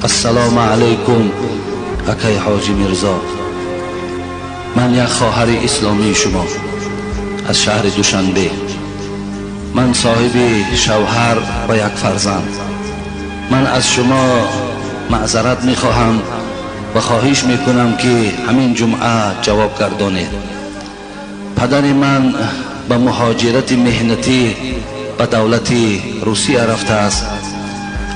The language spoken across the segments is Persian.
السلام علیکم اکای حاجی میرزا. من یک خواهر اسلامی شما از شهر دوشنبه. من صاحب شوهر و یک فرزند. من از شما معذرت میخواهم و خواهش میکنم که همین جمعه جواب گردانید. پدر من به مهاجرت مهنتی به دولت روسیه رفته است،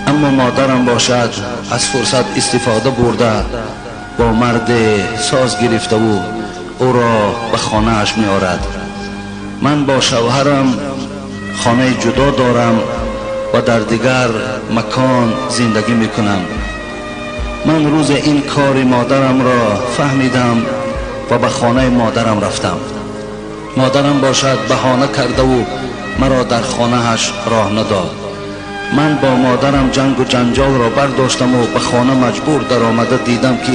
اما مادرم باشد از فرصت استفاده برده با مرد ساز گرفته و او را به خانه اش می آورد. من با شوهرم خانه جدا دارم و در دیگر مکان زندگی می کنم. من روز این کار مادرم را فهمیدم و به خانه مادرم رفتم. مادرم باشد بهانه کرده و مرا در خانه اش راه نداد. من با مادرم جنگ و جنجال را برداشتم و به خانه مجبور در آمده دیدم که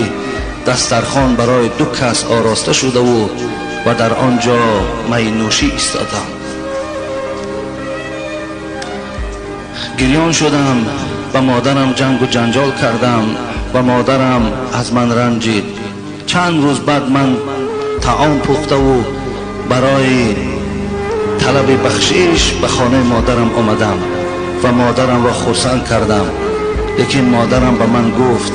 دسترخوان برای 2 کس آراسته شده و در آنجا می نوشی ایستادم. گریان شدم، به مادرم جنگ و جنجال کردم و مادرم از من رنجید. چند روز بعد من طعام پخته و برای طلب بخشش به خانه مادرم آمدم و مادرم را خرسند کردم. لیکن مادرم به من گفت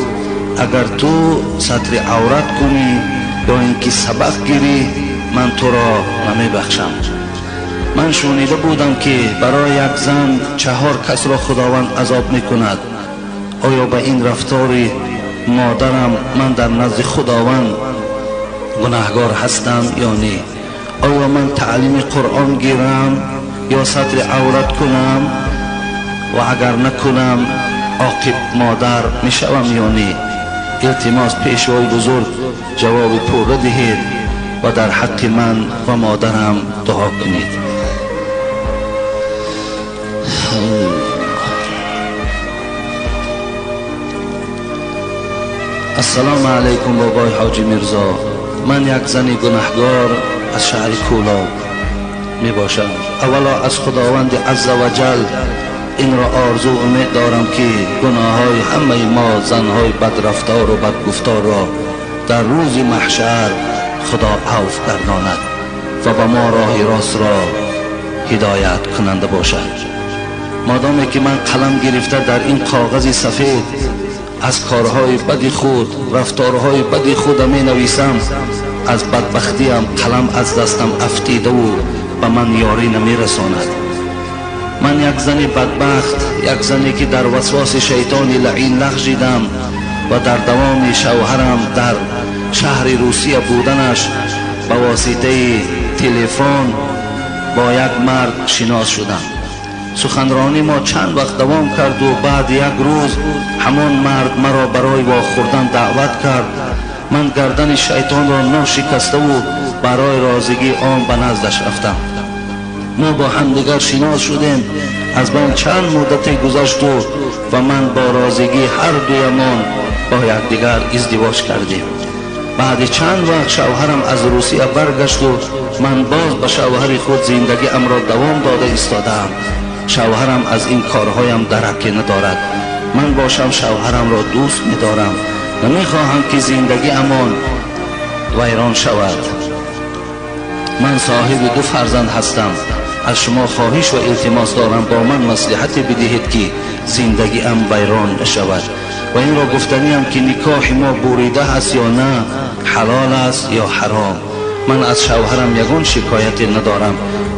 اگر تو ستر عورت کنی یا اینکه سبق گیری من تو را نمی بخشم. من شنیده بودم که برای یک زن 4 کس را خداوند عذاب می کند. آیا به این رفتار مادرم من در نزد خداوند گناهگار هستم یا نه؟ آیا من تعلیم قرآن گیرم یا ستر عورت کنم و اگر نکنم عاقب مادر می شوم یا نه؟ التماس پیشوای بزرگ جواب پوره دهید و در حق من و مادرم دعا کنید. السلام علیکم بابای حاجی میرزا. من یک زن گناهگار از شهر کولاب می باشم. اولا از خداوند عز و جل این را آرزو امید دارم که گناه های همه ما زنهای بدرفتار و بدگفتار را در روز محشر خدا عفو گرداند و به ما راه راست را هدایت کننده باشد. مادامی که من قلم گرفته در این کاغذ سفید از کارهای بد خود، رفتارهای بد خود می نویسم، از بدبختیم قلم از دستم افتیده و به من یاری نمی رساند. من یک زن بدبخت، یک زنی که در وسواس شیطان لعین لغزیدم و در دوام شوهرم در شهر روسیه بودنش به واسطه تلفن با یک مرد شناس شدم. سخنرانی ما چند وقت دوام کرد و بعد یک روز همان مرد مرا برای واخوردن دعوت کرد. من گردن شیطان را ناشکسته و برای رازگی آن به نزدش رفتم. ما با همدیگر شناس شدیم. از بین چند مدتی گذشت و من با رازگی هر دویمان با یکدیگر ازدواج کردیم. بعد چند وقت شوهرم از روسیه برگشت و من باز به شوهر خود زندگی ام را دوام داده ایستادم. شوهرم از این کارهایم درکی ندارد. من باشم شوهرم را دوست می‌دارم. نمی‌خواهم که زندگی امان ویران شود. من صاحب 2 فرزند هستم. از شما خواهش و التماس دارم با من مصلحت بدهید که زندگی ام ویران نشود. و این را گفتنیم که نکاح ما بریده است یا نه، حلال است یا حرام. من از شوهرم یگان شکایتی ندارم.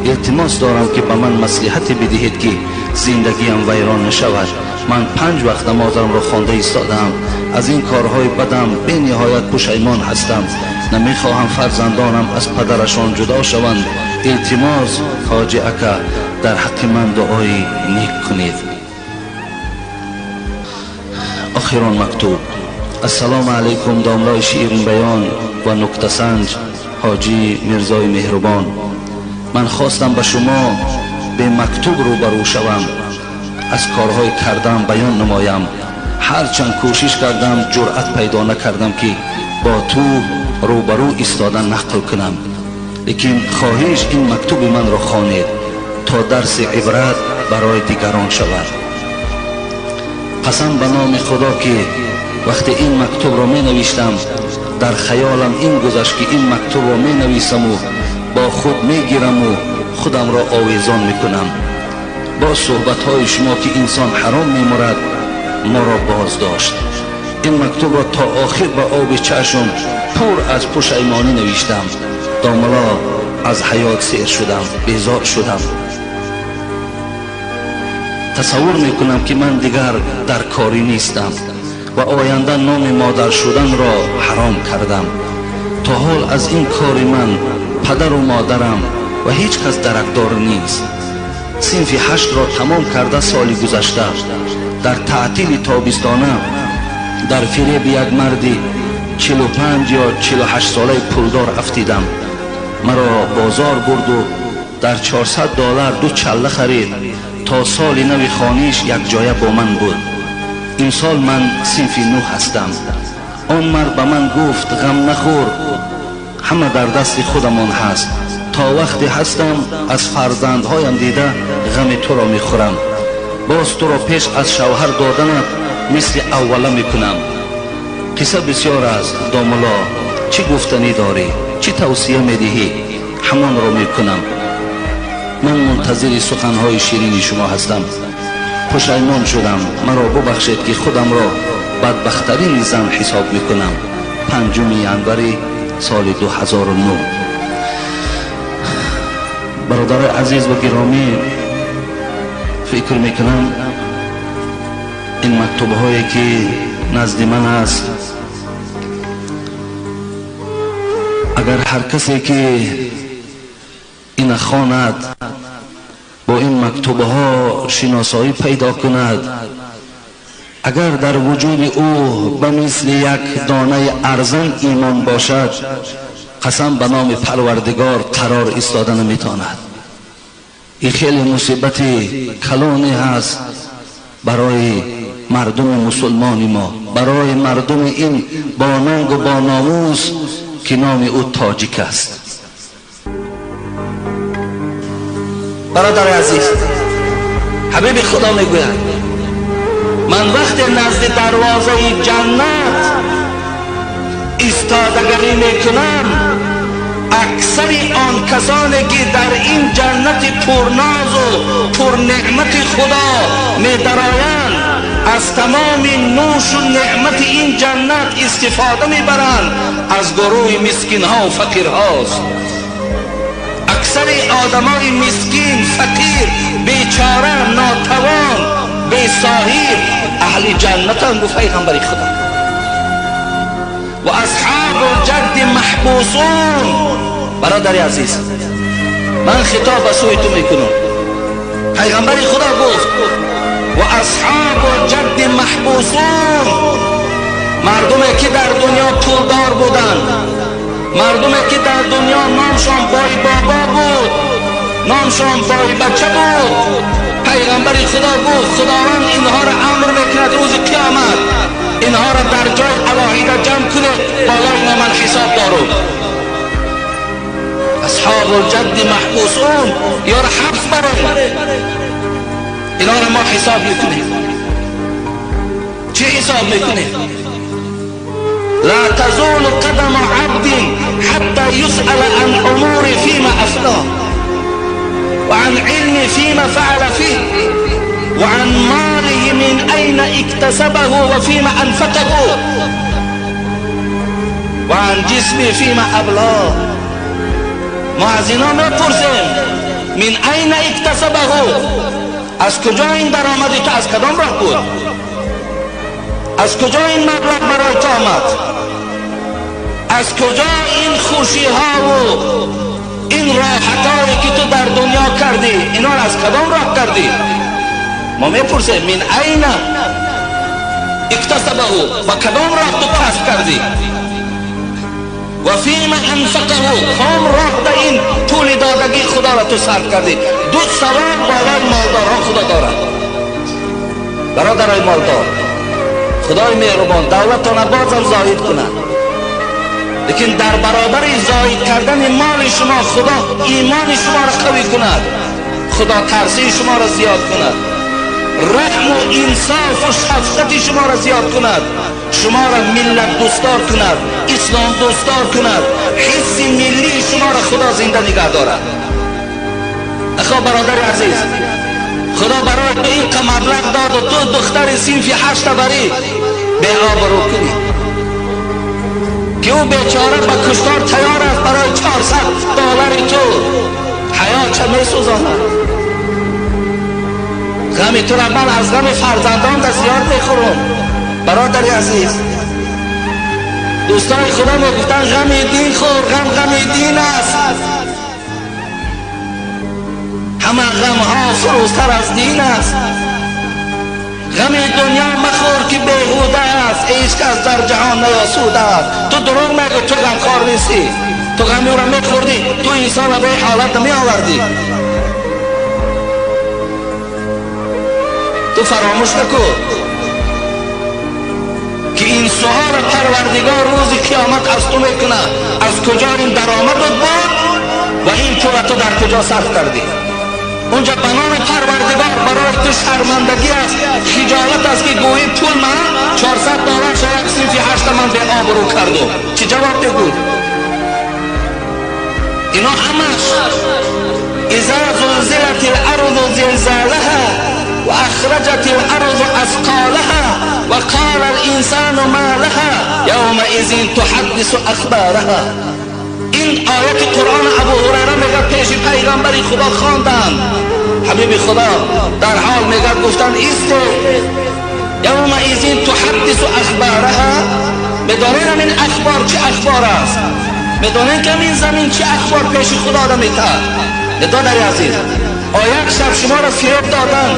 التماس دارم که به من مصلحت بدهید که زندگیم ویران نشود. من 5 وقت نمازم را خوانده ایستادم. از این کارهای بدم به نهایت پشیمان هستم. نمیخواهم فرزندانم از پدرشان جدا شوند. التماس حاجی اکا در حق من دعای نیک کنید. آخران مکتوب. السلام علیکم داملای شیرین بیان و نکته سنج حاجی میرزای مهربان. من خواستم به شما به مکتوب روبرو شوم، از کارهای کردم بیان نمایم. هرچند کوشش کردم جرأت پیدا نکردم که با تو روبرو ایستادن نقل کنم. لیکن خواهش این مکتوب من را خوانید تا درس عبرت برای دیگران شود. قسم به نام خدا که وقتی این مکتوب را می نوشتم در خیالم این گذشت که این مکتوب را می نویسم و با خود می گیرم و خودم را آویزان می کنم. با صحبت های شما که انسان حرام می مرد ما را باز داشت. این مکتوب را تا آخر با آب چشم پر از پشیمانی نوشتم. داملا از حیات سیر شدم، بیزار شدم. تصور میکنم که من دیگر در کاری نیستم و آینده نام مادر شدن را حرام کردم. تا حال از این کار من پدر و مادرم و هیچ کس درکدار نیست. صنف 8 را تمام کرده سال گذشته در تعطیل تابستانه در فریب یک مردی 45 یا 48 ساله پولدار افتیدم. مرا بازار برد و در $400 2 چله خرید تا سال نو خانیش یک جایه با من بود. این سال من صنف 9 هستم. آن مرد به من گفت غم نخور، همه در دست خودمان هست. تا وقتی هستم از فرزندهایم دیده غم تو را میخورم. باز تو را پیش از شوهر دادنت مثل اوله میکنم. قصه بسیار است داملا، چی گفتنی داری؟ چی توصیه میدهی؟ همان را میکنم. من منتظر سخنهای شیرین شما هستم. پشیمان شدم، مرا ببخشید که خودم را بدبخترین زن حساب میکنم. 5 ینوری سال 2009. برادر عزیز و گرامی، فکر میکنم این مکتوب هایی که نزد من است، اگر هر کسی که این خواند با این مکتوب ها شناسایی پیدا کند، اگر در وجود او به مثل یک دانه ارزن ایمان باشد، قسم به نام پروردگار قرار ایستاده نمیتواند. این خیلی مصیبت کلانی هست برای مردم مسلمان ما، برای مردم این با ننگ و با ناموس که نام او تاجیک است. برادر عزیز، حبیب خدا میگوید من وقتی نزد دروازه جنت ایستادگی میکنم، اکثر آن کسانی که در این جنت پرناز و پرنعمت خدا می‌درآیند از تمام نوش و نعمت این جنت استفاده میبرند، از گروه مسکین ها و فقیر هاست. اکثر آدمای مسکین، فقیر، بیچاره، ناتوان، بی‌صاحب اهل جنتند. گفت پیغمبر خدا و اصحاب الجد محبوسون. برادر عزیز، من خطاب به سوی تو میکنم. پیغمبر خدا گفت و اصحاب الجد محبوسون، مردمی که در دنیا پولدار بودند، مردمی که در دنیا نامشان بای بابا بود، نامشان بای بچه بود. پیغمبر خدا گفت خداوند اینها را امر میکند روز قیامت اینها را در جای علاهیده جمع کنه، بالای من حساب دارو. اصحاب الجد محبوسون، یا را حبس برای اینا را ما حساب میکنیم. چی حساب میکنیم؟ لا تزول قدم عبد حتى يسأل عن امور فيما افناه وعن علم فيما فعل فيه وعن ماله من اين اكتسبه وفيما انفقه وعن جسمه فيما ابلاه. ما از اینا میپرسیم من اين اكتسبه، از کجا این درآمدی تو از کدام راه بود؟ از کجا این مبلغ برای تو آمد؟ از کجا این خوشی ها و این راحت هایی که تو در دنیا کردی اینا را از کدام راه کردی؟ ما میپرسیم من این اکتسبه، با کدام راه تو کسب کردی؟ و فیما انفقه، کام راه به این پول دادگی خدا را تو صرف کردی. دو ثواب بالای مالداران خدا دارد. برادرای مالدار، خدای مهربان دولتان بازم زاید کند، لیکن در برابر زاید کردن مال شما خدا ایمان شما را قوی کند، خدا ترسی شما را زیاد کند. رحم و انصاف و شفقت شما را زیاد کند، شما را ملت دوستدار کند، اسلام دوستدار کند، حس ملی شما را خدا زنده نگه دارد. اخوان برادر عزیز، خدا برای تو این که مبلغ داد و تو دختر صنف 8 بری به آبرو کنی که او بیچاره به کشتار تیار است برای 400 دلار تو حیات چه می سوزاند. غم تو را من از غم فرزندان در زیاد میخورم. برادر عزیز، دوستان خدا می گفتن غم دین خور، غم دین است. همه غم ها فروزتر از دین است. غم دنیا مخور که بیهوده است، هیچ کس در جهان نیاسوده است. تو دروغ میگو، تو غمخوار نیستی، تو غم او را میخوردی، تو انسان را به حالت نمی آوردی. تو فراموش نکن که این سوال پروردگار روز قیامت از تو میکنه، از کجا این درآمدت بود و این پول تو در کجا صرف کردی. اونجا بنام پروردگار برای تو شرمندگی است، خجالت است که گویی پول من 400 دلار شاید صنف 8 من به آبرو کردم. چه جواب بگو؟ اینا همش اذا زلزلت الارض زلزالها و اخرجت الارض اثقالها و قال الانسان ما لها یومئذ تحدث اخبارها. این آیت قرآن ابو هریره میگه پیش پیغمبر خدا خواندن، حبیب خدا در حال میگه گفتن ایسته یومئذ تحدث اخبارها. بدانین همین اخبار چه اخبار است، بدانین که این زمین چه اخبار پیش خدا را میتد. برادر عزیز، آیت شب شما را فریب دادن،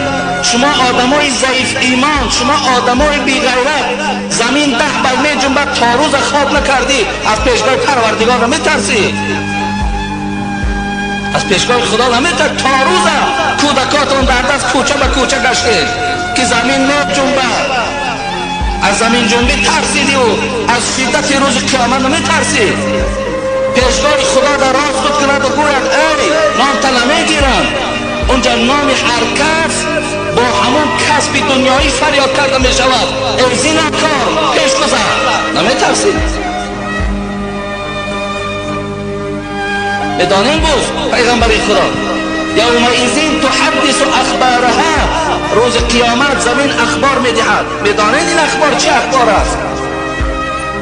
شما آدمای ضعیف ایمان، شما آدمای بی غیرت، زمین 10 بر می جنبد، تا روز خواب نکردی، از پیشگاه پروردگار نمیترسی، از پیشگاه خدا نمیترسی. تا روز کودکاتون در دست کوچه به کوچه گشتید که زمین می جنبد، از زمین جنبی ترسیدی و از شدت روز قیامت نمیترسی. پیشگاه خدا در راست خود کند و گوید ای نام تا نمیگیرن. اونجا نام هر کس با همون کسب دنیایی فریاد کرده می شود ای زینه‌کار پیش گذر. نمیترسی. بدانین گفت پیغمبر خدا یومئذ تحدث اخبارها، روز قیامت زمین اخبار میدهد. بدانین این اخبار چه اخبار است؟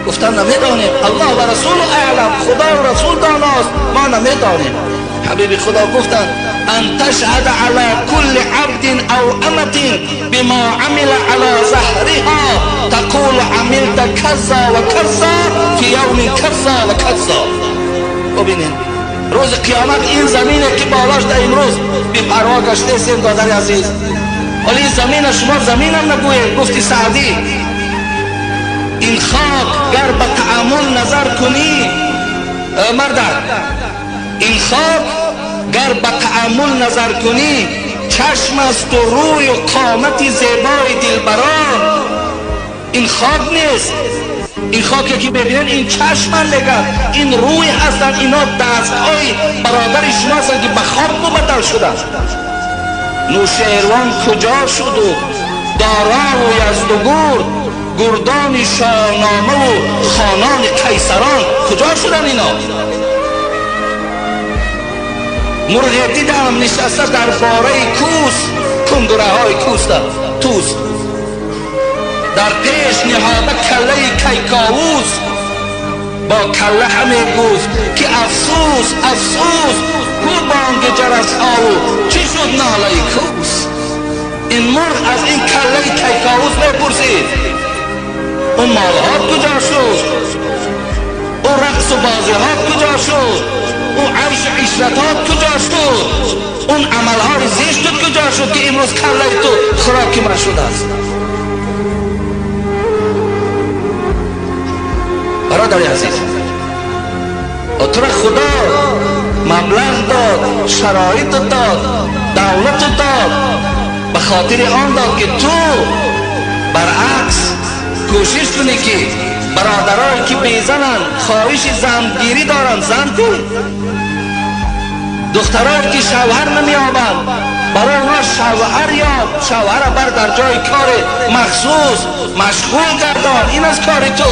گفتن نمیدانیم، الله و رسول اعلم، خدا و رسول داناست، ما نمیدانیم. حبیب خدا گفتن ان تشهد على كل عبد او امة بما عمل على ظهرها تقول عملت كذا و كذا في يوم كذا و كذا. ببینید روز قیامت این زمینه که بالاش در امروز بی پروا گشته سیم. برادر عزیز، ولی این زمین شما زمین هم نگوید. گفتی سعدی این خاک گر به تأمل نظر کنی مردک، این خاک گر به تأمل نظر کنی چشم است و روی و قامت زیبای دلبران. این خاک نیست، این خاکی که ببینن این چشم لگد، این روی هستن، اینا دستهای برادر شما هستن که به خاک بدل شدن. نوشیروان کجا شد و دارا و یزدگرد، گردان شاهنامه و خانان قیصران کجا شدن اینا؟ مرغ دیدم نشسته در باره کوس، کندره های توس در پیش نهاده کله کیکاووس، با کله همه گفت که افسوس افسوس کو بانگ جرس آو چی شد ناله کوس. این مرغ از این کله کیکاووس میپرسید اون مالهات کجا شد، اون رقص و بازیهات کجا شد، اون عیش و عشرتات کجا شد، اون عملهای زشتت کجا شد که امروز کله تو خوراک من شده است. برادر عزیز، تو را خدا مبلغ داد، شرایط داد، دولت داد، به خاطر آن داد که تو برعکس کوشش کنی که برادرایی که بیزنن، خواهش زنگیری دارن، زن کن. دخترایی که شوهر نمیابن، برای اونا شوهر یا شوهر بر در جای کار مخصوص مشغول گردان. این از کاری تو.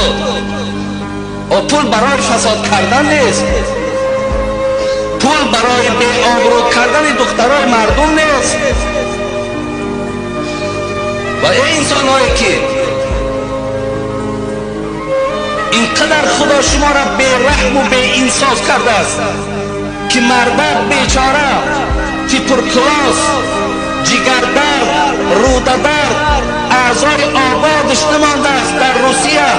و پول برای فساد کردن نیست، پول برای بی آبرو کردن دخترای مردم نیست. و این انسان هایی که اینقدر خدا شما را بی رحم و بی انصاف کرده است که مردک بیچاره تیپرکلاس، جگردرد، روده درد، اعضای آبادش نمانده است در روسیه،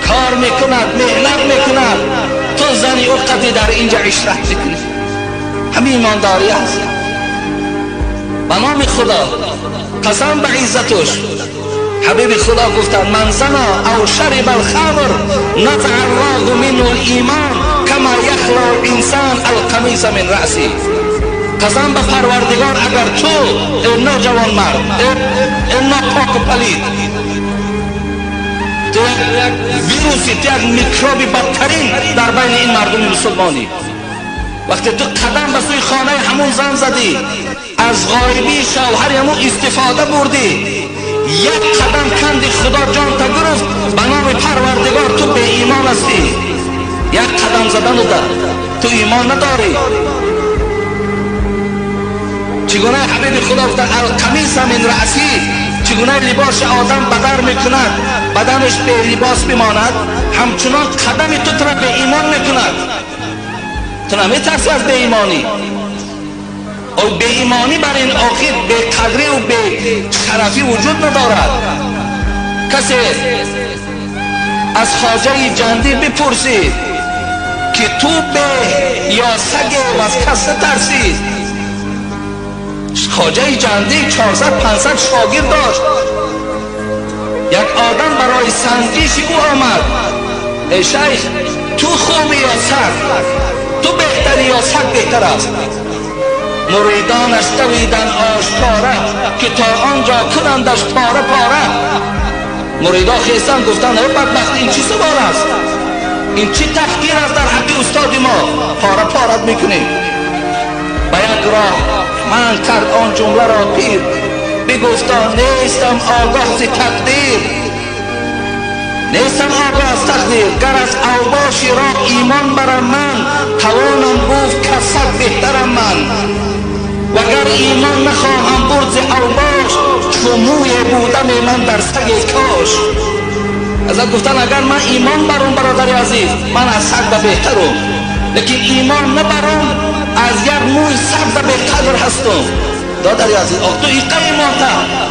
کار میکند، محنت میکند، تو زنی او قدری در اینجا عشرت میکنی. همین ایمانداری است. به نام خدا قسم به عزتش حبیب خدا گفتن من زنا او شرب الخمر نزع الله منه الایمان کما یخلع الانسان القمیص من رأسی. قسم به پروردگار اگر تو نوجوان مرد، ناپاک و پلید، تو ویروسی، تو یک میکروبی بدترین در بین این مردم مسلمانی، وقتی تو قدم به سوی خانه همون زن زدی، از غایبی شوهر همون استفاده بردی، یک قدم کندی خدا جان تا گرفت، به نام پروردگار تو به ایمان هستی. یک قدم زدن و تو ایمان نداری. چگونه حبیب خدا گفتن القمیص من رأسی، چگونه لباس آدم بدر میکند بدنش به لباس میماند، همچنان قدم تو را به ایمان میکند. تو نمیترسی از به ایمانی. و به ایمانی بر این آخر به قدری و به شرفی وجود ندارد. کسی از خواجه جندی بپرسید که تو به یا سگ و از کس ترسی؟ خواجه جندی 400-500 شاگرد داشت. یک آدم برای سنجش او آمد، ای شیخ تو خوبی یا سگ؟ تو بهتری یا سگ بهتر است؟ مریدانش دویدن آشکاره که تا آنجا کنندش پاره پاره. مریدا خیستن گفتن ای بدبخت این چی سوار است؟ این چی تحقیر است در حق استاد ما؟ پاره پارت میکنیم. به یک راه من کرد آن جمله را پیر، بگفتا نیستم آگاه ز تقدیر، نیستم آگاه از تقدیر. گر از اوباش را ایمان برم من، توانم گفت کسد بهترم من. وگر ایمان نخواهم برد ز اوباش، چو موی بودم من در سگ کاش. ازت گفتن اگر من ایمان برم برادر عزیز، من از سگ بهترم، لیکن ایمان نبرم از یک موی سگ بهتر هستم. دادر عزیز تو ایقه ایمان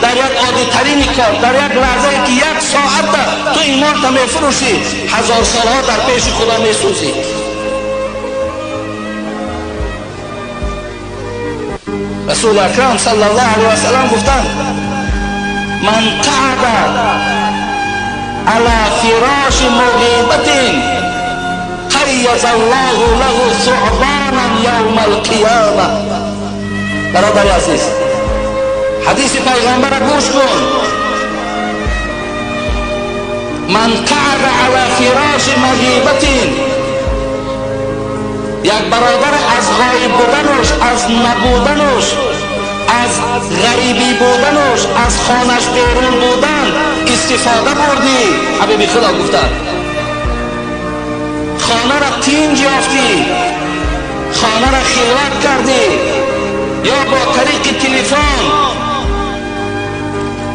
در یک عادی ترین کار، در یک لحظه که یک ساعت تو ایمان تا میفروشی، 1000 سالها در پیش خدا میسوزی. رسول اکرم صلی الله علیه و سلم گفتن من قعد على فراش مغیبت قیض الله له ثعبانا یوم القیامه. برادر عزیز حدیث پیغمبر را گوش کن. من قعد على فراش مغیبت، یک برادر از غایب بودنش، از نبودنش، از غریبی بودنش، از خانش بیرون بودن استفاده بردی. حبیب خدا گفتن خانه را تینج یافتی، خانه را خیرات کردی، یا با طریق تلفن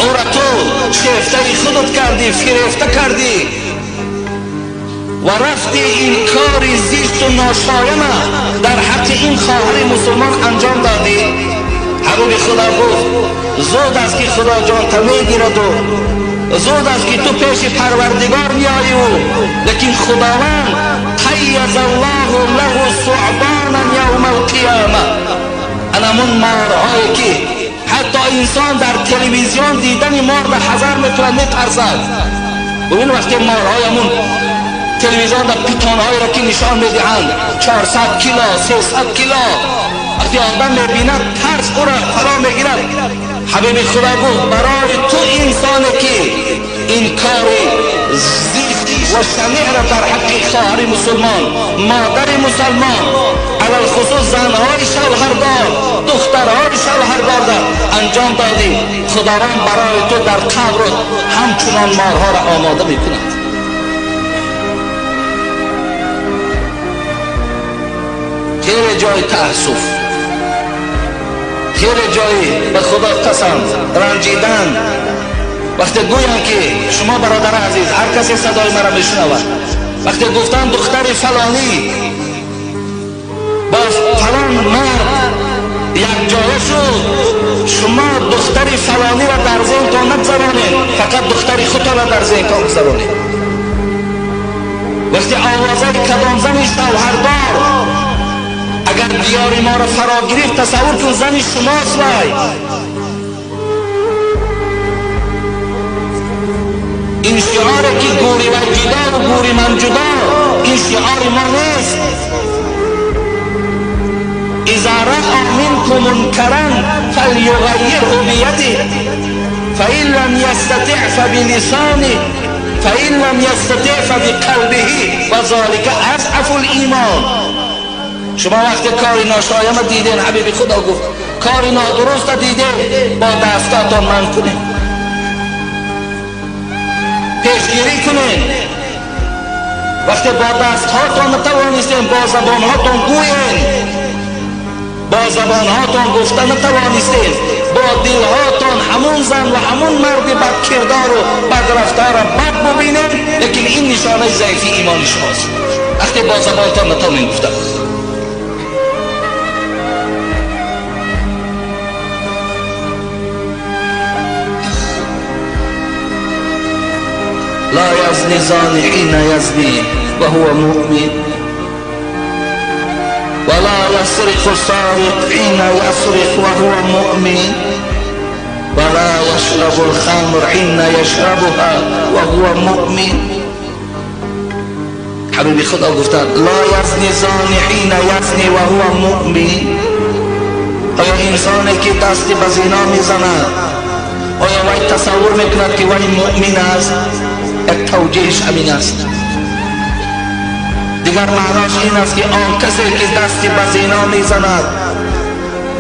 او را تو شیفته خودت کردی، فریفته کردی و رفتی این کار زیست و ناشایانه در حق این خواهر مسلمان انجام دادی. حبیب خدا گفت زود است که خدا جان تا میگیرد و زود است که تو پیش پروردگار میایی و لیکن خداوند قیض الله له ثعبانا یوم القیامه. انمون مارهایی که حتی انسان در تلویزیون دیدن مار را حذر میکنه، میترسد. ببین وقتی مارهایمون تلویزیون در پیتانهایی را که نشان میدهند 400 کیلو 300 کیلو، وقتی آدم میبیند ترس او را فرا میگیرد. حبیب خدا گفت برای تو انسانی که این کار زشت و شنیع را در حق خواهر مسلمان، مادر مسلمان، علل خصوص زنهای شوهردار، دخترهای شوهردار انجام دادی. خداوند برای تو در قبر همچنان مارها را آماده میکند. خیلی جای تأسف، خیلی جای به خدا قسم رنجیدن وقتی گویم که شما برادر عزیز، هر کسی صدای مرا میشنود، وقتی گفتن دختر فلانی با فلان مرد یک جایه شد، شما دختر فلانی را در ذهنتان نگذارانید، فقط دختر خودتان را در ذهنتان گذارانید. وقتی آوازه کدام زن شوهردار اگر دیار ما را فرا گرفت، تصور کن زن شماست. وای این شعاره که گوری و جدا و گوری من جدا، این شعار ما نیست. اذا رأى منكم منكرا فليغيره بيده فإن لم يستطع فبلسانه فإن لم يستطع فبقلبه وذلك أضعف الإيمان. شما وقتی کاری ناشایان دیدین، حبیب خدا گفت کاری نادرست دیدین، با دستاتان من کنین، پیشگیری کنین. وقتی با دستهاتان نتوانستین، با زبانهاتان گوین، با زبانهاتان گفتن نتوانستین، با دلهاتان همون زن و همون مرد بد کردار و بد رفتار را بد ببینین، لیکن این نشانه ضعیفی ایمان شماست. وقتی با زبانتان نتوانین گفتن. لا يزني زاني حين يزني وهو مؤمن ولا يسرق السارق حين يسرق وهو مؤمن ولا يشرب الخمر حين يشربها وهو مؤمن. حبیبی خدا گفتن لا يزني زاني حين يزني وهو مؤمن. آیا انسانی که دستی به زنا میزند، آیا وی تصور میکند که وی مؤمن است؟ یک توجیهش همین است. دیگر معناش این است که آن کسی که دستی به زنا میزند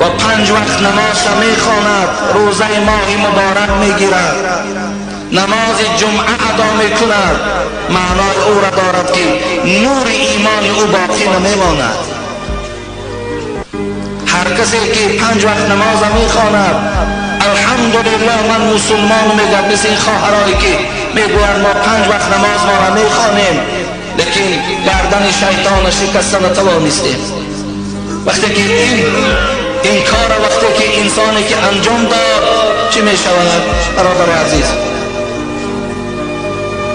و 5 وقت نماز میخواند، روزه ماه مبارک میگیرد، نماز جمعه ادا میکند، معنای او را دارد که نور ایمان او باقی نمیماند. هر کسی که 5 وقت نماز میخواند، الحمدلله من مسلمان میگم، مثل این خواهرایی که میگویند ما 5 وقت نماز ما را میخوانیم لیکن گردن شیطان شکسته نتوانستیم. وقتی که این کار وقتی که انسانی که انجام داد چی میشود برادر عزیز؟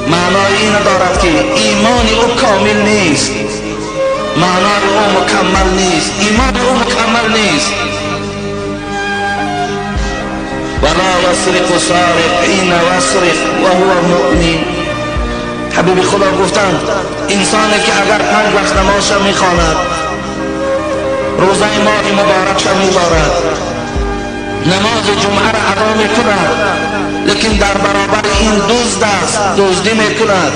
معنای این دارد که ایمان او کامل نیست، معنای او مکمل نیست، ایمان او مکمل نیست. ولا يسرق سارق حين يسرق وهو مؤمن. حبیب خدا گفتند انسانی که اگر 5 وقت نمازش میخواند، روزه ماه مبارکش میبارد، نماز جمعه را ادا میکند، لیکن در برابر این دزد است، دزدی میکند،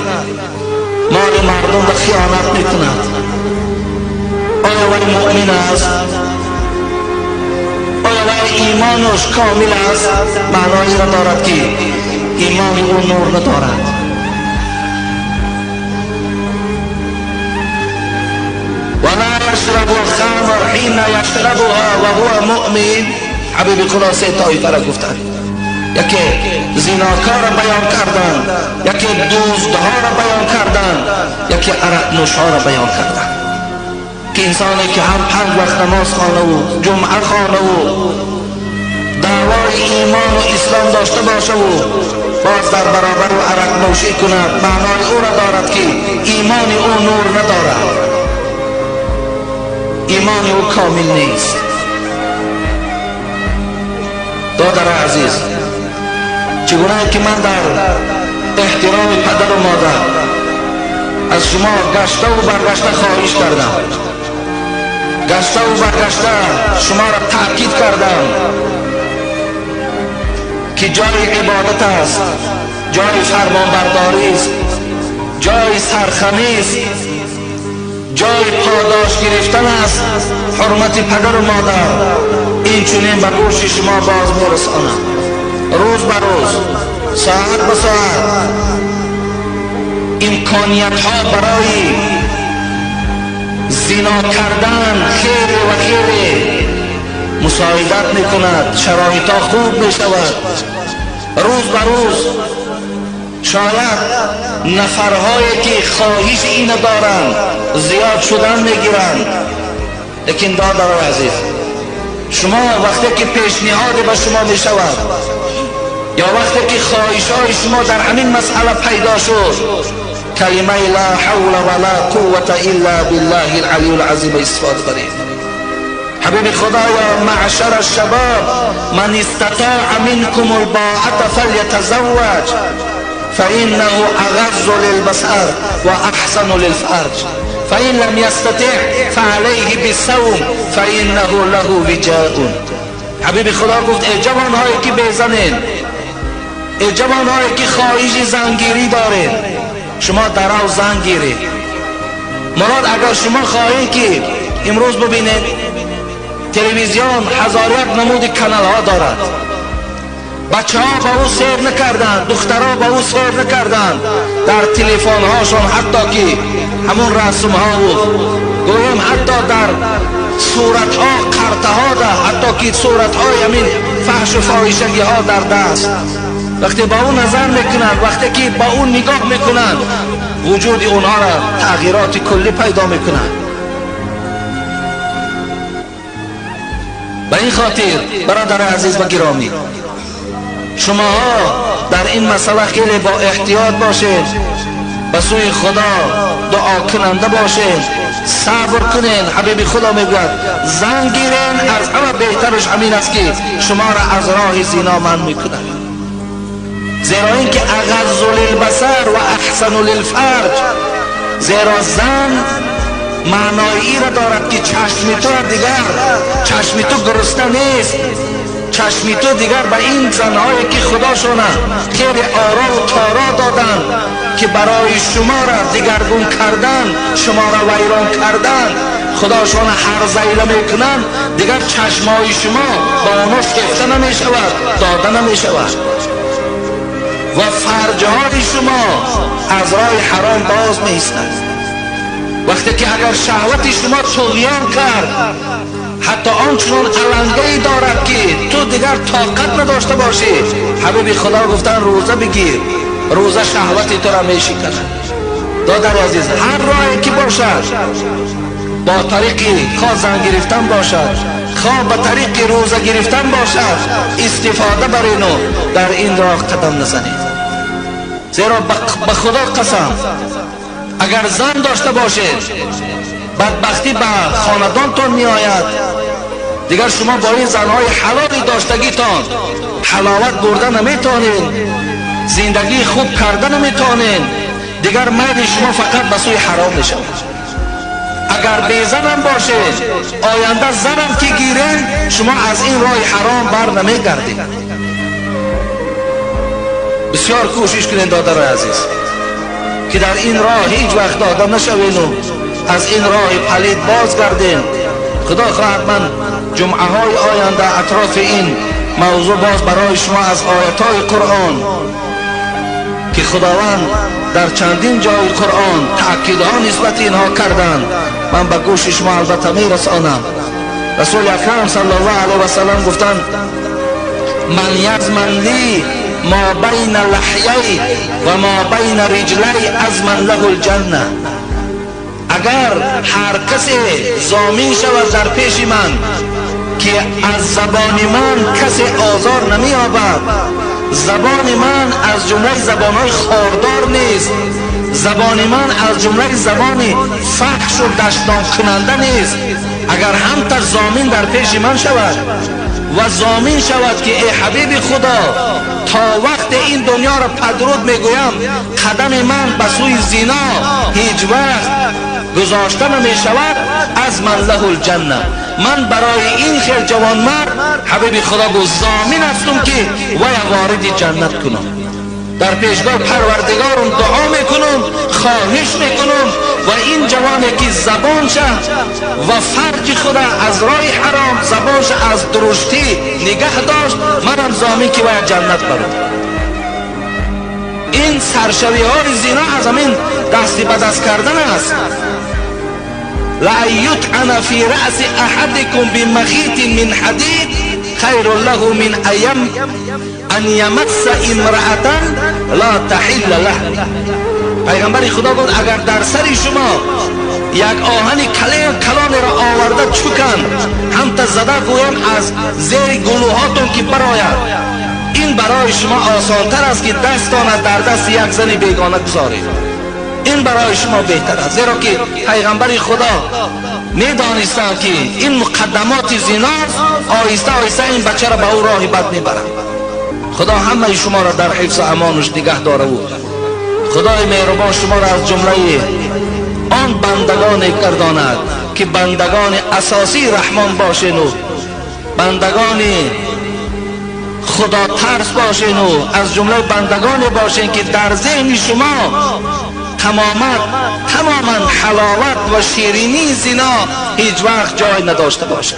مال مردم را خیانت میکند، آیا وی مؤمن است؟ آیا وی ایمانش کامل است؟ معنایی را دارد که ایمان او نور ندارد. ولا يشرب الخمر حين يشربها وهو مؤمن. حبیب خدا سه طایفه را گفتند، یکی زناکار را بیان کردند، یکی دزدها را بیان کردند، یکی عرق نوشها را بیان کردند. که انسانی که هم 5 وقت نماز خوانه و جمعه خوانه و دعوای ایمان و اسلام داشته باشه و باز در برابر و عرق نوشی کند، معنای او را دارد که ایمان او نور ندارد، ایمان او کامل نیست. دادر عزیز، چگونه که من در احترام پدر و مادر از شما گشته و برگشته خواهش کردم، گشته و برگشته شما را تأکید کردم که جای عبادت است، جای فرمانبرداری است، جای سرخمی است، جای پاداش گرفتن است. حرمت پدر و مادر این چنین به گوش شما باز میرسانم. روز به روز، ساعت به ساعت امکانیت ها برای زنا کردن خیلی و خیلی مساعدت میکند، شرایط ها خوب میشود. روز به روز شاید نفرهایی که خواهش اینو دارند زیاد شدن میگیرند. لیکن دادر عزیز، شما وقتی که پیشنهاد به شما میشود یا وقتی که خواهش های شما در همین مسئله پیدا شد، کلمه لا حول ولا قوة الا بالله العلی العظیم استفاده برید. حبیب خدایا معشر الشباب من استطاع منكم الباءة فليتزوج فإنه أغض للبصر وأحسن للفرج فإن لم يستطع فعليه بالصوم فإنه له وجاء. حبیب خدا گفت ای جوانهایی که بزنین، ای جوانهایی که خواهش زنگیری دارین، شما درو زن گیرید. مراد اگر شما خواهید که امروز ببینید تلویزیون هزاریت نمود کانال ها دارد، بچه ها با او سیر نکردن، دخترها با او سیر نکردن، در تلفن هاشون حتی که همون رسم ها بود، گویم حتی در صورت ها قرطه ها ده، حتی که صورت های همین فحش و فاحشگی ها در دست. وقتی با اون نظر میکنند، وقتی که با اون نگاه میکنند، وجود اونها را تغییرات کلی پیدا میکنند. به این خاطر برادر عزیز و گرامی، شما در این مسئله خیلی با احتیاط باشید، به سوی خدا دعا کننده باشید، صبر کنین. حبیب خدا میگوید زن گیرین، از همه بهترش همین است که شما را از راه زنا منع میکند، زیرا اینکه اغض للبصر و احسن للفرج، زیرا زن معنایی را دارد که چشم تو دیگر، چشم تو گرسنه نیست، چشم تو دیگر به این زنهایی که خداشون خیلی آرا و تارا دادن که برای شما را دیگرگون کردن، شما را ویران کردن، خداشون هر زیله میکنن، دیگر چشمای شما با آنها شکفته نمی شود، داده نمی شود و فرجهای شما از راه حرام باز می ایستد. وقتی که اگر شهوت شما طغیان کرد، حتی آنچنان علنگه‌ای دارد که تو دیگر طاقت نداشته باشی، حبیب خدا گفتن روزه بگیر، روزه شهوت تو را می شکند. دادر عزیز، هر راهی که باشد، با طریق خواه زن گرفتن باشد، خواه به طریق روزه گرفتن باشد، استفاده برینو در این راه قدم نزنید. زیرا به خدا قسم اگر زن داشته باشید، بدبختی به خاندانتون می آید، دیگر شما با این زنهای حلالی داشتگیتان حلاوت برده نمیتونید، زندگی خوب کرده نمیتونید، دیگر میل شما فقط به سوی حرام می شود. اگر بیزنم باشید، آینده زنم که گیرین، شما از این راه حرام بر نمیگردید. بسیار کوشش کنید دادر عزیز که در این راه هیچ وقت داده نشوین و از این راه پلید بازگردین. خدا خواهد من جمعه های آینده اطراف این موضوع باز برای شما از آیت های قرآن که خداوند در چندین جای قرآن تأکیدها نسبت اینها کردند، من به گوش شما البته میرسانم. رسول اکرم صلی الله علیه و سلم گفتند من یضمن لی ما بین لحیی و ما بین رجلی ازمن له الجنه. اگر هر کسی ضامن شود در پیش من که از زبان من کسی آزار نمی یابد، زبان من از جمله زبانهای خاردار نیست، زبان من از جمله زبان فحش و دشنام کننده نیست، اگر هم تا ضامن در پیش من شود و ضامن شود که ای حبیب خدا تا وقت این دنیا را پدرود میگویم قدم من به سوی زنا هیچ وقت گذاشته نمی شود، از من له الجنه، من برای این خیل جوان مرد حبیب خدا گفت ضامن هستم که وی وارد جنت کنم. در پیشگاه پروردگارم دعا میکنم، خواهش میکنم و این جوانی که زبانش و فرج خود از راه حرام، زبانش از درشتی نگه داشت، منم ضامن که باید جنت برم. این سرشوی های زنا از همین دستی به دست کردن است. لا یطعن فی رأس احدکم بمخیط من حدید خیر له من ان یمس امرأة لا تحل له. پیغمبر خدا گفت اگر در سر شما یک آهن کلان را آورده چکن، هم تا زده گویم از زیر گلوهاتون که براید، این برای شما آسانتر است که دستان در دست یک زن بیگانه گذارید. این برای شما بهتر است، زیرا که پیغمبر خدا میدانستند که این مقدمات زناست، آهسته آهسته این بچه را به او راه بد میبرند. خدا همه شما را در حفظ و امانش نگه داره و خدای مهربان شما را از جمله آن بندگان گرداند که بندگان اساسی رحمان باشین و بندگان خدا ترس باشین و از جمله بندگان باشین که در ذهن شما تماما حلاوت و شیرینی زنا هیچ وقت جای نداشته باشه.